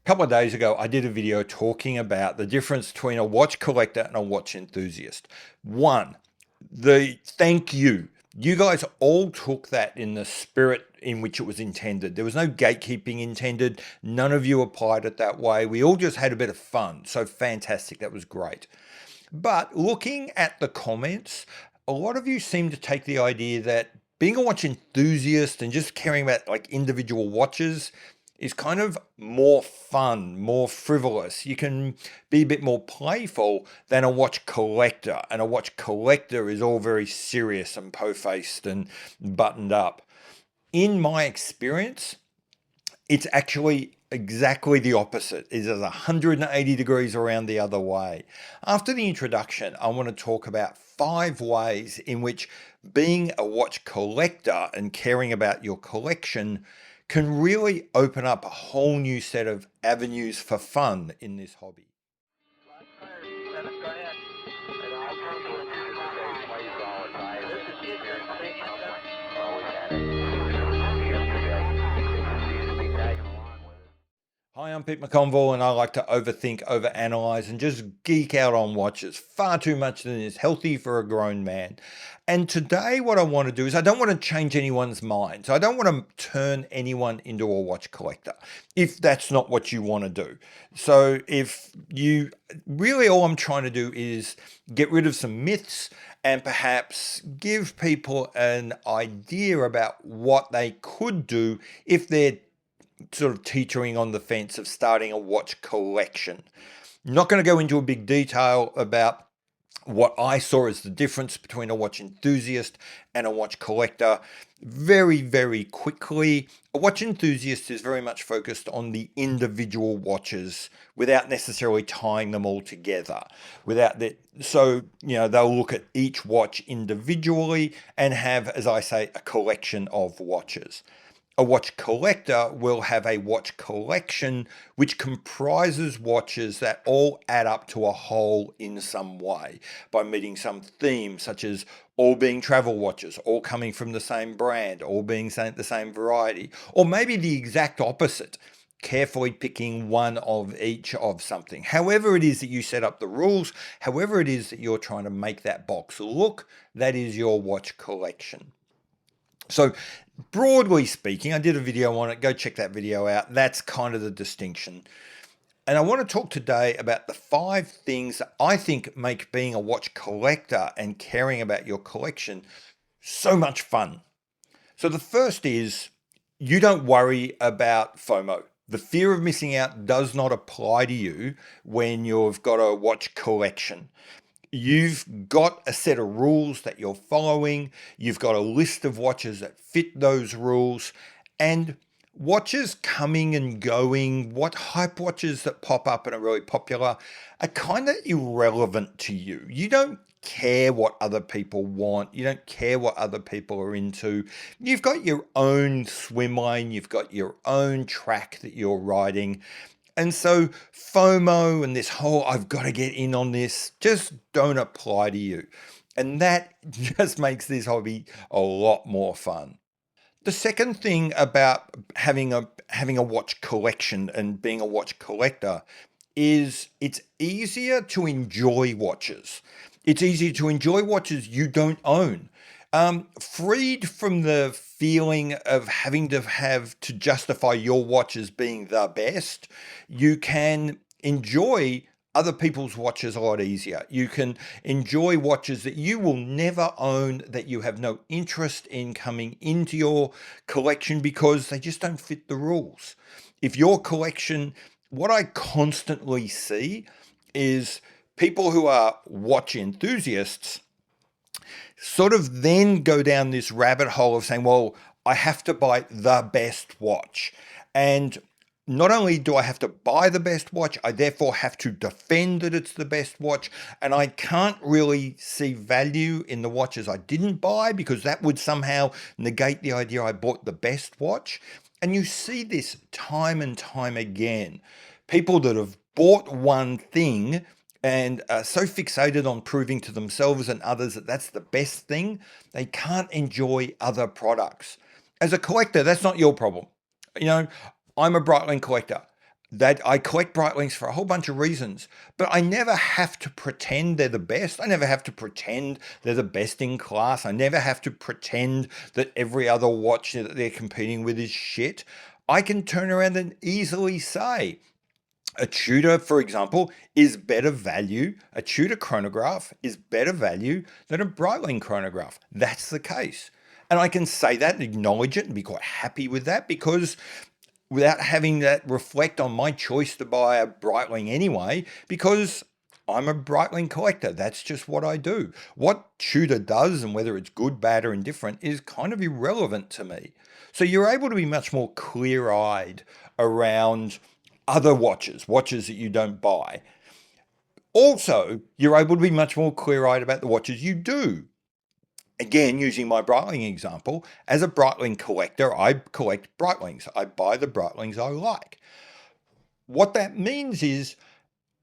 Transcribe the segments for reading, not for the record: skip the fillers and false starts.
A couple of days ago, I did a video talking about the difference between a watch collector and a watch enthusiast. One, the thank you. You guys all took that in the spirit in which it was intended. There was no gatekeeping intended. None of you applied it that way. We all just had a bit of fun. So fantastic. That was great. But looking at the comments, a lot of you seem to take the idea that being a watch enthusiast and just caring about like individual watches is kind of more fun, more frivolous. You can be a bit more playful than a watch collector. And a watch collector is all very serious and po-faced and buttoned up. In my experience, it's actually exactly the opposite. It is 180 degrees around the other way. After the introduction, I want to talk about 5 ways in which being a watch collector and caring about your collection can really open up a whole new set of avenues for fun in this hobby. Hi, I'm Pete McConville, and I like to overthink, overanalyze, and just geek out on watches far too much than is healthy for a grown man. And today, what I want to do is I don't want to change anyone's mind. So I don't want to turn anyone into a watch collector if that's not what you want to do. So if you really, all I'm trying to do is get rid of some myths and perhaps give people an idea about what they could do if they're sort of teetering on the fence of starting a watch collection. I'm not going to go into a big detail about what I saw as the difference between a watch enthusiast and a watch collector. Very, very quickly, a watch enthusiast is very much focused on the individual watches without necessarily tying them all together. So, they'll look at each watch individually and have, as I say, a collection of watches. A watch collector will have a watch collection which comprises watches that all add up to a whole in some way by meeting some theme, such as all being travel watches, all coming from the same brand, all being the same variety, or maybe the exact opposite, carefully picking one of each of something. However it is that you set up the rules, however it is that you're trying to make that box look, that is your watch collection. So broadly speaking, I did a video on it. Go check that video out. That's kind of the distinction. And I want to talk today about the 5 things that I think make being a watch collector and caring about your collection so much fun. So the first is you don't worry about FOMO. The fear of missing out does not apply to you when you've got a watch collection. You've got a set of rules that you're following. You've got a list of watches that fit those rules, and watches coming and going, what hype watches that pop up and are really popular are kind of irrelevant to you. You don't care what other people want. You don't care what other people are into. You've got your own swim lane. You've got your own track that you're riding. And so FOMO and this whole I've got to get in on this just don't apply to you. And that just makes this hobby a lot more fun. The second thing about having a watch collection and being a watch collector is it's easier to enjoy watches. It's easier to enjoy watches you don't own. Freed from the feeling of having to justify your watch as being the best, you can enjoy other people's watches a lot easier. You can enjoy watches that you will never own, that you have no interest in coming into your collection because they just don't fit the rules. If your collection, what I constantly see is people who are watch enthusiasts sort of then go down this rabbit hole of saying, well, I have to buy the best watch. And not only do I have to buy the best watch, I therefore have to defend that it's the best watch. And I can't really see value in the watches I didn't buy because that would somehow negate the idea I bought the best watch. And you see this time and time again. People that have bought one thing and are so fixated on proving to themselves and others that that's the best thing, they can't enjoy other products. As a collector, that's not your problem. I'm a Breitling collector. that I collect Breitlinks for a whole bunch of reasons, but I never have to pretend they're the best. I never have to pretend they're the best in class. I never have to pretend that every other watch that they're competing with is shit. I can turn around and easily say, a Tudor, for example, is better value. A Tudor chronograph is better value than a Breitling chronograph. That's the case. And I can say that and acknowledge it and be quite happy with that, because without having that reflect on my choice to buy a Breitling anyway, because I'm a Breitling collector. That's just what I do. What Tudor does and whether it's good, bad, or indifferent is kind of irrelevant to me. So you're able to be much more clear-eyed around other watches that you don't buy. Also, you're able to be much more clear-eyed about the watches you do. Again, using my Breitling example, as a Breitling collector, I collect Breitlings. I buy the Breitlings I like. What that means is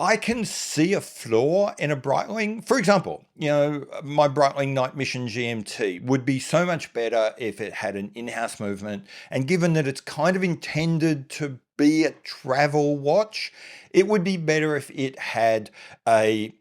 I can see a flaw in a Breitling. For example, my Breitling Night Mission GMT would be so much better if it had an in-house movement. And given that it's kind of intended to be a travel watch, it would be better if it had a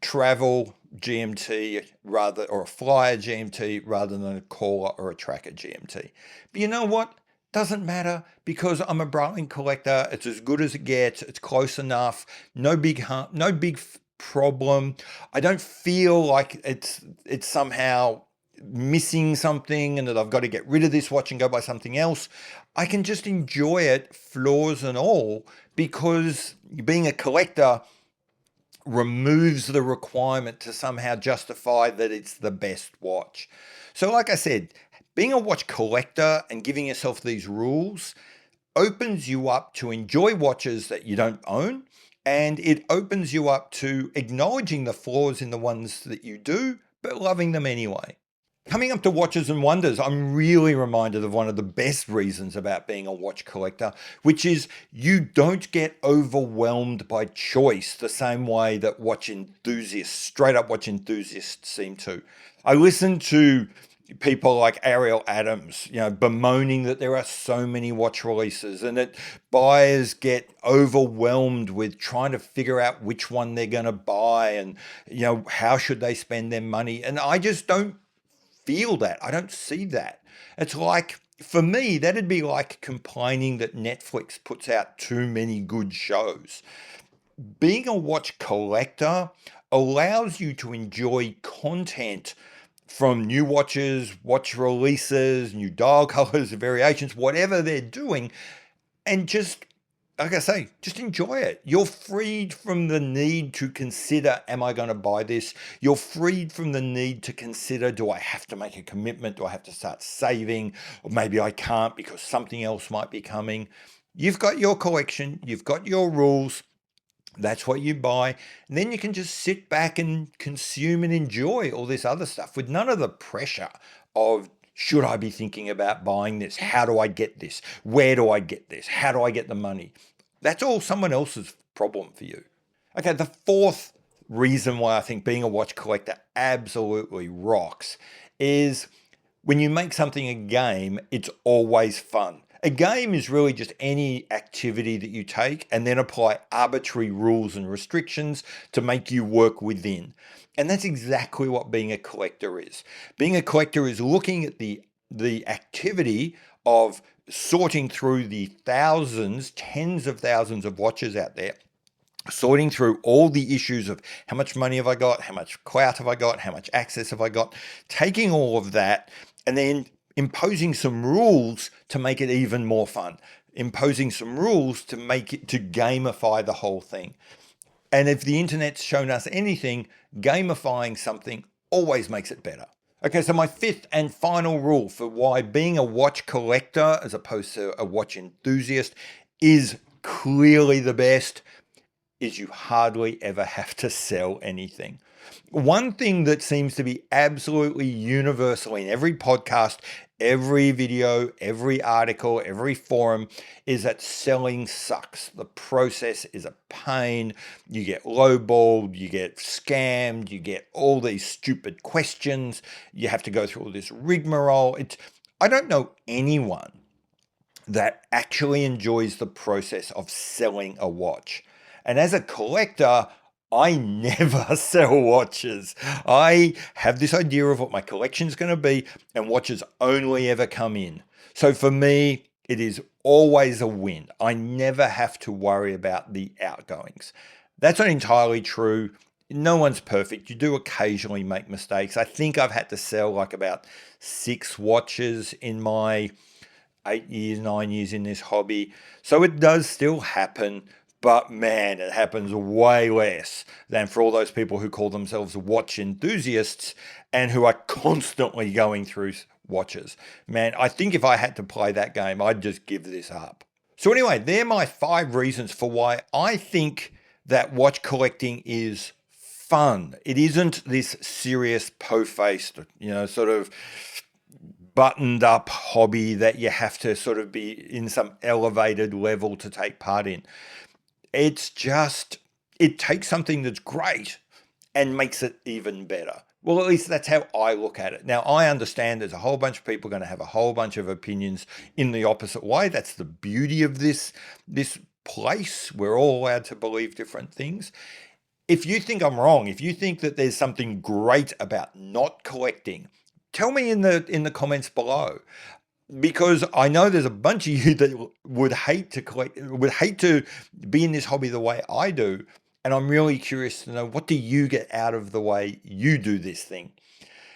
travel GMT or a flyer GMT rather than a caller or a tracker GMT. But you know what? Doesn't matter, because I'm a Breitling collector. It's as good as it gets. It's close enough. No big problem. I don't feel like it's somehow missing something and that I've got to get rid of this watch and go buy something else. I can just enjoy it, flaws and all, because being a collector removes the requirement to somehow justify that it's the best watch. So like I said, being a watch collector and giving yourself these rules opens you up to enjoy watches that you don't own, and it opens you up to acknowledging the flaws in the ones that you do, but loving them anyway. Coming up to watches and wonders, I'm really reminded of one of the best reasons about being a watch collector, which is you don't get overwhelmed by choice the same way that straight up watch enthusiasts seem to. I listen to people like Ariel Adams, bemoaning that there are so many watch releases and that buyers get overwhelmed with trying to figure out which one they're going to buy and, how should they spend their money. And I just don't feel that. I don't see that. It's like, for me, that'd be like complaining that Netflix puts out too many good shows. Being a watch collector allows you to enjoy content from new watches, watch releases, new dial colors, variations, whatever they're doing, and just, like I say, just enjoy it. You're freed from the need to consider, am I going to buy this? You're freed from the need to consider, do I have to make a commitment? Do I have to start saving? Or maybe I can't because something else might be coming. You've got your collection, you've got your rules. That's what you buy. And then you can just sit back and consume and enjoy all this other stuff with none of the pressure of, should I be thinking about buying this? How do I get this? Where do I get this? How do I get the money? That's all someone else's problem for you. Okay, the fourth reason why I think being a watch collector absolutely rocks is when you make something a game, it's always fun. A game is really just any activity that you take and then apply arbitrary rules and restrictions to make you work within. And that's exactly what being a collector is. Being a collector is looking at the activity of sorting through the thousands, tens of thousands of watches out there, sorting through all the issues of how much money have I got, how much clout have I got, how much access have I got, taking all of that and then imposing some rules to make it even more fun, imposing some rules to make it, to gamify the whole thing. And if the internet's shown us anything, gamifying something always makes it better. Okay, so my fifth and final rule for why being a watch collector as opposed to a watch enthusiast is clearly the best is you hardly ever have to sell anything. One thing that seems to be absolutely universal in every podcast, every video, every article, every forum is that selling sucks. The process is a pain. You get lowballed, you get scammed, you get all these stupid questions. You have to go through all this rigmarole. I don't know anyone that actually enjoys the process of selling a watch. And as a collector, I never sell watches. I have this idea of what my collection's going to be, and watches only ever come in. So for me, it is always a win. I never have to worry about the outgoings. That's not entirely true. No one's perfect. You do occasionally make mistakes. I think I've had to sell like about 6 watches in my 8 years, 9 years in this hobby. So it does still happen, but man, it happens way less than for all those people who call themselves watch enthusiasts and who are constantly going through watches. Man, I think if I had to play that game, I'd just give this up. So anyway, they're my 5 reasons for why I think that watch collecting is fun. It isn't this serious, po-faced, sort of buttoned up hobby that you have to sort of be in some elevated level to take part in. It's just, it takes something that's great and makes it even better. Well, at least that's how I look at it. Now, I understand there's a whole bunch of people going to have a whole bunch of opinions in the opposite way. That's the beauty of this place. We're all allowed to believe different things. If you think I'm wrong, if you think that there's something great about not collecting, tell me in the comments below, because I know there's a bunch of you that would hate to collect, would hate to be in this hobby the way I do. And I'm really curious to know, what do you get out of the way you do this thing?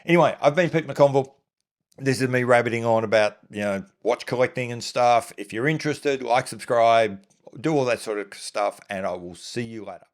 Anyway, I've been Pete McConville. This is me rabbiting on about, watch collecting and stuff. If you're interested, like, subscribe, do all that sort of stuff, and I will see you later.